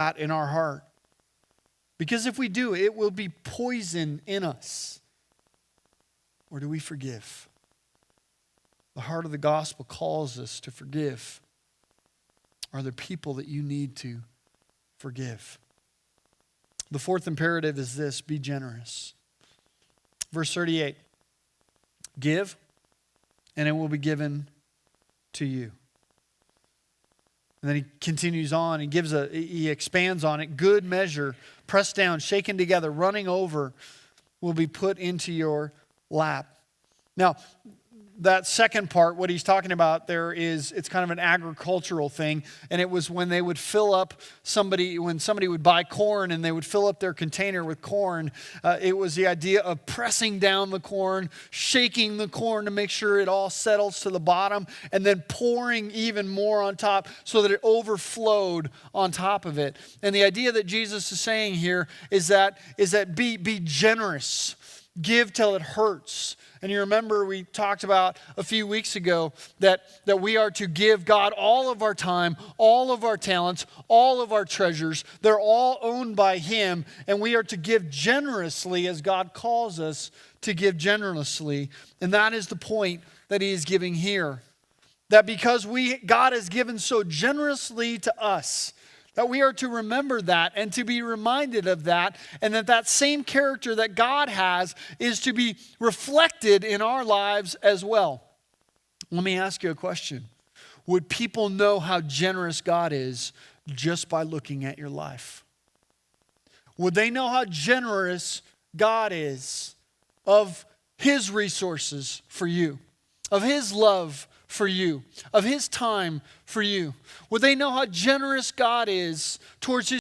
that in our heart. Because if we do, it will be poison in us. Or do we forgive? The heart of the gospel calls us to forgive. Are there people that you need to forgive? The fourth imperative is this: be generous. Verse 38, give, and it will be given to you. And then he continues on and he expands on it. Good measure, pressed down, shaken together, running over, will be put into your lap. Now, that second part, what he's talking about there is, it's kind of an agricultural thing. And it was when they would fill up when somebody would buy corn and they would fill up their container with corn, it was the idea of pressing down the corn, shaking the corn to make sure it all settles to the bottom, and then pouring even more on top so that it overflowed on top of it. And the idea that Jesus is saying here is that be generous. Give till it hurts. And you remember we talked about a few weeks ago that we are to give God all of our time, all of our talents, all of our treasures. They're all owned by Him, and we are to give generously as God calls us to give generously. And that is the point that He is giving here. That because God has given so generously to us, that we are to remember that and to be reminded of that, and that same character that God has is to be reflected in our lives as well. Let me ask you a question. Would people know how generous God is just by looking at your life? Would they know how generous God is of His resources for you, of His love for you, of His time for you? Would they know how generous God is towards His